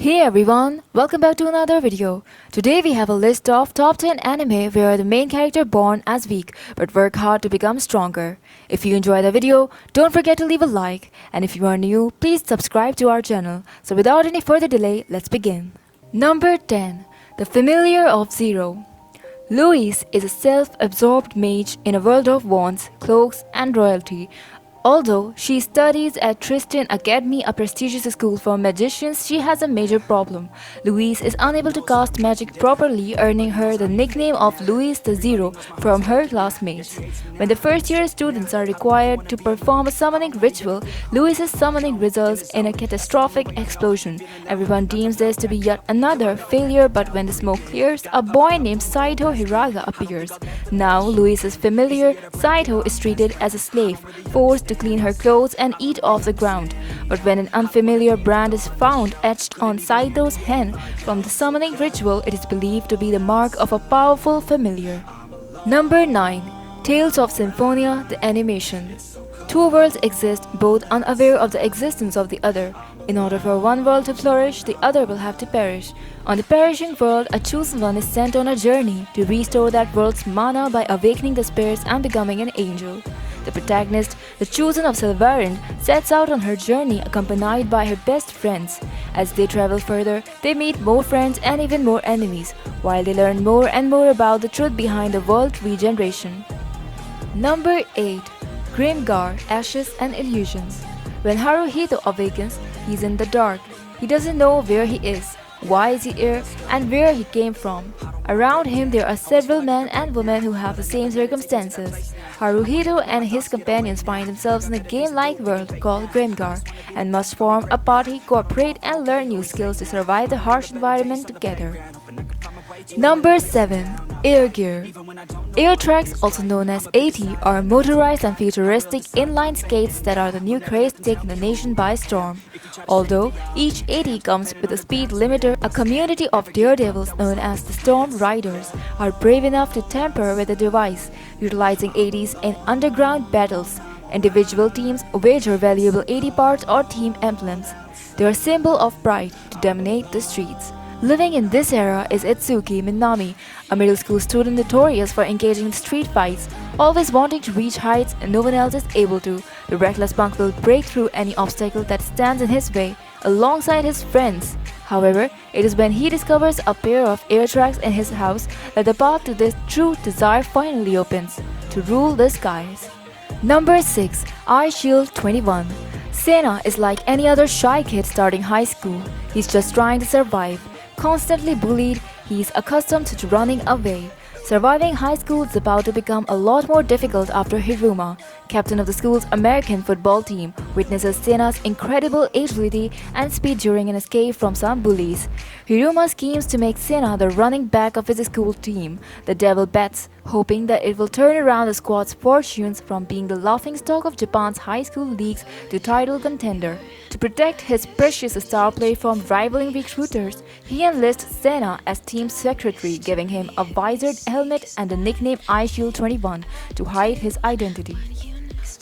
Hey everyone, welcome back to another video. Today we have a list of top 10 anime where the main character born as weak but work hard to become stronger. If you enjoy the video, don't forget to leave a like, and if you are new, please subscribe to our channel. So without any further delay, let's begin. Number 10. The Familiar of Zero. Louise is a self-absorbed mage in a world of wands, cloaks, and royalty. Although she studies at Tristan Academy, a prestigious school for magicians, she has a major problem. Louise is unable to cast magic properly, earning her the nickname of Louise the Zero from her classmates. When the first-year students are required to perform a summoning ritual, Louise's summoning results in a catastrophic explosion. Everyone deems this to be yet another failure, but when the smoke clears, a boy named Saito Hiraga appears. Now, Louise's familiar, Saito, is treated as a slave, forced to clean her clothes and eat off the ground. But when an unfamiliar brand is found etched on Saito's hand from the summoning ritual, it is believed to be the mark of a powerful familiar. Number 9. Tales of Symphonia, the animation. Two worlds exist, both unaware of the existence of the other. In order for one world to flourish, the other will have to perish. On the perishing world, a chosen one is sent on a journey to restore that world's mana by awakening the spirits and becoming an angel. The protagonist, the chosen of Sylvarant, sets out on her journey accompanied by her best friends. As they travel further, they meet more friends and even more enemies, while they learn more and more about the truth behind the world regeneration. Number 8. Grimgar, Ashes and Illusions. When Haruhito awakens, he's in the dark. He doesn't know where he is, why is he here, and where he came from. Around him there are several men and women who have the same circumstances. Haruhito and his companions find themselves in a game-like world called Grimgar and must form a party, cooperate, and learn new skills to survive the harsh environment together. Number 7. Air Gear. Air tracks, also known as AT, are motorized and futuristic inline skates that are the new craze taking the nation by storm. Although each AT comes with a speed limiter, a community of daredevils known as the Storm Riders are brave enough to tamper with the device, utilizing ATs in underground battles. Individual teams wager valuable AT parts or team emblems. They are a symbol of pride to dominate the streets. Living in this era is Itsuki Minami, a middle school student notorious for engaging in street fights, always wanting to reach heights no one else is able to. The reckless punk will break through any obstacle that stands in his way, alongside his friends. However, it is when he discovers a pair of air tracks in his house that the path to this true desire finally opens, to rule the skies. Number 6. Eyeshield 21. Sena is like any other shy kid starting high school. He's just trying to survive. Constantly bullied, he is accustomed to running away. Surviving high school is about to become a lot more difficult after Hiruma, captain of the school's American football team, witnesses Sena's incredible agility and speed during an escape from some bullies. Hiruma schemes to make Sena the running back of his school team. The devil bets, hoping that it will turn around the squad's fortunes from being the laughingstock of Japan's high school leagues to title contender. To protect his precious star player from rivaling recruiters, he enlists Sena as team secretary, giving him a visored helmet and the nickname Eyeshield 21 to hide his identity.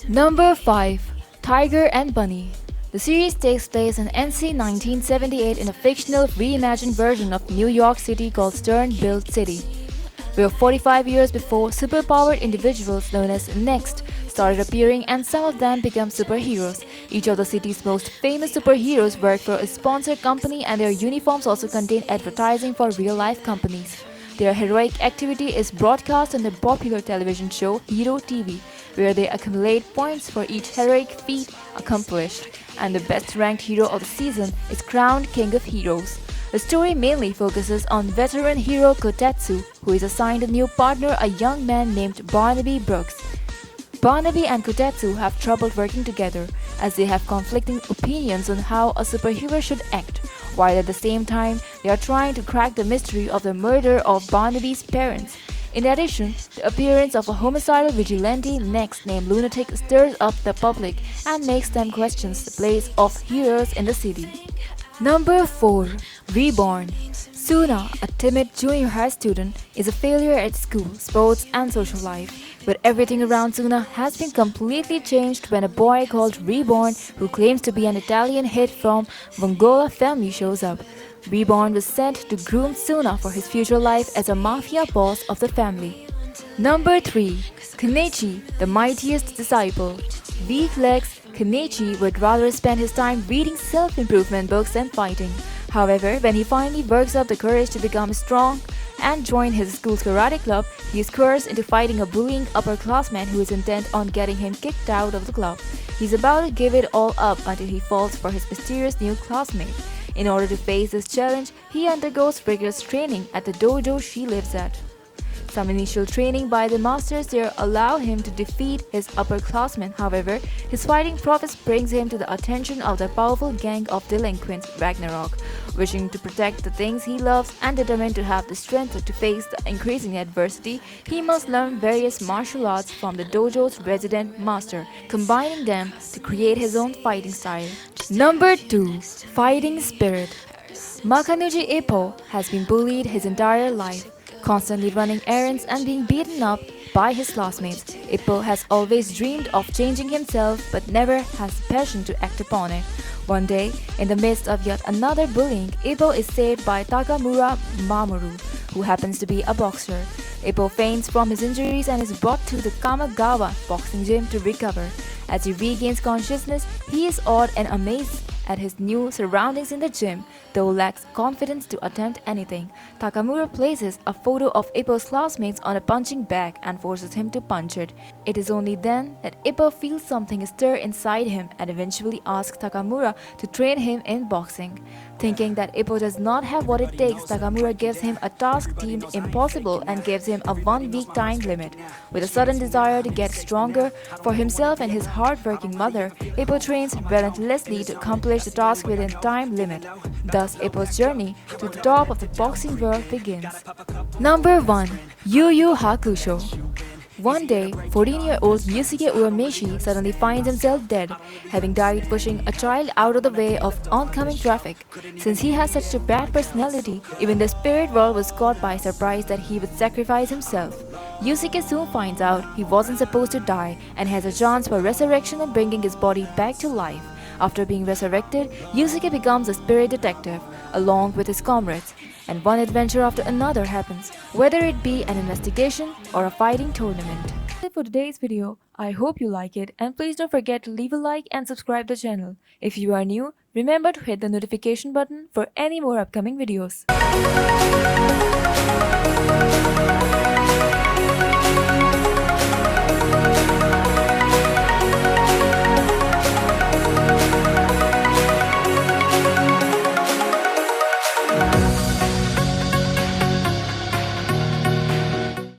Number 5. Tiger and Bunny. The series takes place in NC 1978 in a fictional reimagined version of New York City called Stern-Built City, where 45 years before, superpowered individuals known as Next started appearing and some of them become superheroes. Each of the city's most famous superheroes work for a sponsor company and their uniforms also contain advertising for real-life companies. Their heroic activity is broadcast on the popular television show Hero TV, where they accumulate points for each heroic feat accomplished, and the best-ranked hero of the season is crowned King of Heroes. The story mainly focuses on veteran hero Kotetsu, who is assigned a new partner, a young man named Barnaby Brooks. Barnaby and Kotetsu have trouble working together, as they have conflicting opinions on how a superhero should act, while at the same time they are trying to crack the mystery of the murder of Barnaby's parents. In addition, the appearance of a homicidal vigilante Next named Lunatic stirs up the public and makes them question the place of heroes in the city. Number 4. Reborn. Suna, a timid junior high student, is a failure at school, sports, and social life. But everything around Suna has been completely changed when a boy called Reborn, who claims to be an Italian hit from Vongola family, shows up. Reborn was sent to groom Suna for his future life as a mafia boss of the family. Number 3. Kenichi, the mightiest disciple. Weak legs, Kenichi would rather spend his time reading self-improvement books than fighting. However, when he finally works up the courage to become strong and join his school's karate club, he is coerced into fighting a bullying upperclassman who is intent on getting him kicked out of the club. He's about to give it all up until he falls for his mysterious new classmate. In order to face this challenge, he undergoes rigorous training at the dojo she lives at. Some initial training by the masters there allow him to defeat his upperclassmen. However, his fighting prowess brings him to the attention of the powerful gang of delinquents, Ragnarok. Wishing to protect the things he loves and determined to have the strength to face the increasing adversity, he must learn various martial arts from the dojo's resident master, combining them to create his own fighting style. Number 2. Fighting Spirit. Makanuji Ippo has been bullied his entire life, constantly running errands and being beaten up by his classmates. Ippo has always dreamed of changing himself but never has the passion to act upon it. One day, in the midst of yet another bullying, Ippo is saved by Takamura Mamoru, who happens to be a boxer. Ippo faints from his injuries and is brought to the Kamagawa boxing gym to recover. As he regains consciousness, he is awed and amazed at his new surroundings in the gym, though lacks confidence to attempt anything. Takamura places a photo of Ippo's classmates on a punching bag and forces him to punch it. It is only then that Ippo feels something stir inside him and eventually asks Takamura to train him in boxing. Thinking that Ippo does not have what it takes, Takamura gives him a task deemed impossible and gives him a 1-week time limit. With a sudden desire to get stronger for himself and his hard-working mother, Ippo trains relentlessly to accomplish the task within time limit. Thus, Ippo's journey to the top of the boxing world begins. Number 1. Yu Yu Hakusho. One day, 14-year-old Yusuke Urameshi suddenly finds himself dead, having died pushing a child out of the way of oncoming traffic. Since he has such a bad personality, even the spirit world was caught by surprise that he would sacrifice himself. Yusuke soon finds out he wasn't supposed to die and has a chance for resurrection and bringing his body back to life. After being resurrected, Yusuke becomes a spirit detective, along with his comrades, and one adventure after another happens, whether it be an investigation or a fighting tournament. That's it for today's video. I hope you like it, and please don't forget to leave a like and subscribe the channel. If you are new, remember to hit the notification button for any more upcoming videos.